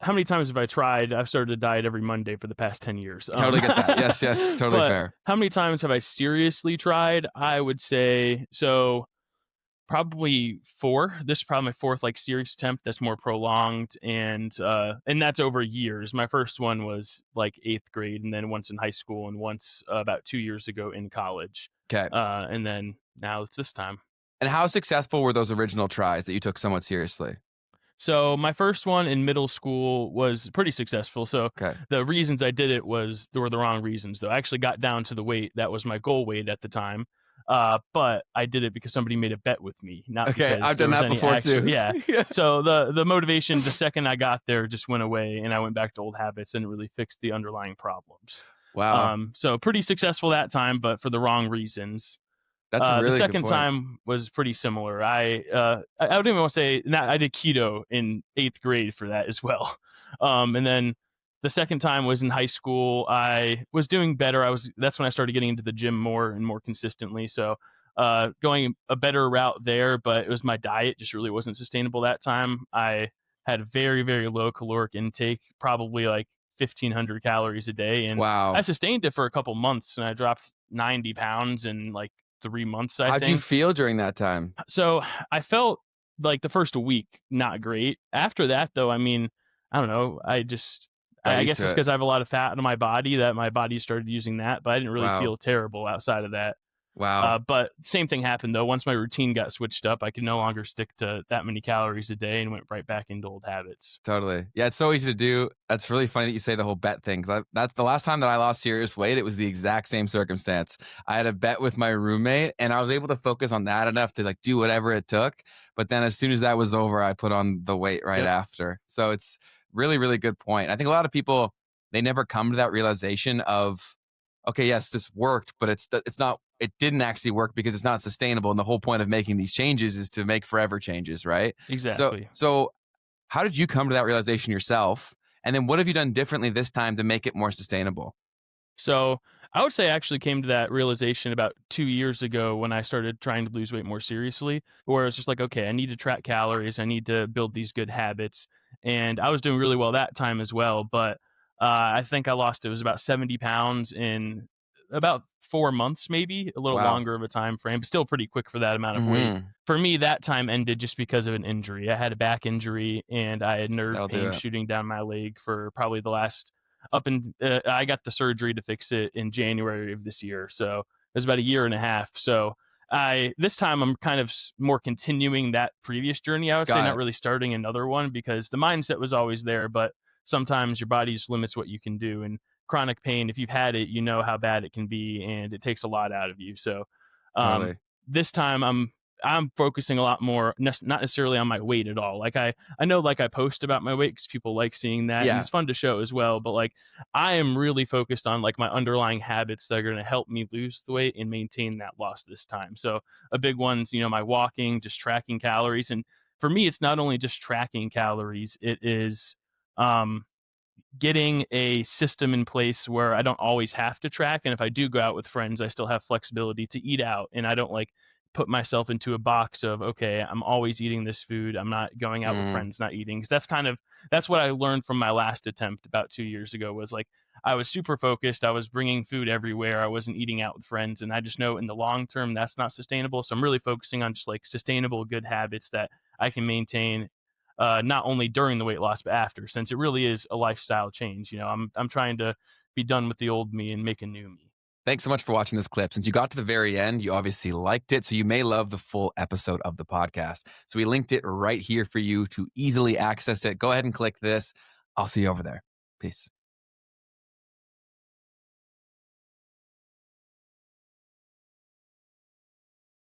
how many times have I tried? I've started a diet every Monday for the past 10 years. Totally get that. Yes, yes, totally But fair. how many times have I seriously tried? I would say so. Probably 4. This is probably my 4th, like, serious attempt that's more prolonged, and that's over years. My first one was, like, 8th grade, and then once in high school, and once, about 2 years ago in college. Okay. And then now it's this time. And how successful were those original tries that you took somewhat seriously? So my first one in middle school was pretty successful. So Okay. the reasons I did it were the wrong reasons, though. I actually got down to the weight that was my goal weight at the time. But I did it because somebody made a bet with me, not Okay, because I've there done was that any before actual, too. yeah. Yeah. So the motivation the second I got there just went away, and I went back to old habits and really fixed the underlying problems. Wow, So pretty successful that time, but for the wrong reasons. that's a The really good second point. time was pretty similar. I don't even want to say not, I did keto in 8th grade for that as well. And then the second time was in high school. I was doing better. That's when I started getting into the gym more and more consistently. So going a better route there, but it was my diet just really wasn't sustainable that time. I had very, very low caloric intake, probably like 1,500 calories a day, and I Wow. sustained it for a couple months, and I dropped 90 pounds in like 3 months, I How'd you think. feel during that time? So I felt like the first week not great. After that, though, I mean, I don't know. Got I used guess to it's it. because I have a lot of fat in my body that my body started using that, but I didn't really Wow. feel terrible outside of that. Wow. But same thing happened though. Once my routine got switched up, I could no longer stick to that many calories a day and went right back into old habits. Totally. Yeah, it's so easy to do. That's really funny that you say the whole bet thing. 'Cause that's the last time that I lost serious weight. It was the exact same circumstance. I had a bet with my roommate, and I was able to focus on that enough to like do whatever it took. But then as soon as that was over, I put on the weight right Yep. after. So it's really, really good point. I think a lot of people they never come to that realization of, okay, yes, this worked, but it's not. It didn't actually work because it's not sustainable. And the whole point of making these changes is to make forever changes, right? So, Exactly. so how did you come to that realization yourself? And then what have you done differently this time to make it more sustainable? So I would say I actually came to that realization about 2 years ago when I started trying to lose weight more seriously, where it's just like, okay, I need to track calories. I need to build these good habits. And I was doing really well that time as well. But I think I lost, it was about 70 pounds in about 4 months, maybe a little Wow. longer of a time frame, but still pretty quick for that amount of weight. Hmm. For me, that time ended just because of an injury. I had a back injury and I had nerve That'll do pain it. shooting down my leg for probably the last up and I got the surgery to fix it in January of this year. So it was about a year and a half. So I this time I'm kind of more continuing that previous journey. I would say Got not it. really starting another one because the mindset was always there, but sometimes your body just limits what you can do. And chronic pain, if you've had it, you know how bad it can be, and it takes a lot out of you. So um, Totally. this time I'm focusing a lot more, not necessarily on my weight at all. Like I know like I post about my weight because people like seeing that, and Yeah. it's fun to show as well. But like I am really focused on like my underlying habits that are going to help me lose the weight and maintain that loss this time. So a big one's my walking, just tracking calories, and for me it's not only just tracking calories. It is um, getting a system in place where I don't always have to track. And if I do go out with friends, I still have flexibility to eat out. And I don't like put myself into a box of, okay, I'm always eating this food. I'm not going out with Mm, friends, not eating. Cause that's what I learned from my last attempt about 2 years ago was like, I was super focused. I was bringing food everywhere. I wasn't eating out with friends. And I just know in the long term, that's not sustainable. So I'm really focusing on just like sustainable, good habits that I can maintain not only during the weight loss but after, since it really is a lifestyle change. I'm trying to be done with the old me and make a new me. Thanks so much for watching this clip. Since you got to the very end, you obviously liked it, so you may love the full episode of the podcast. So we linked it right here for you to easily access it. Go ahead and click this. I'll see you over there. Peace.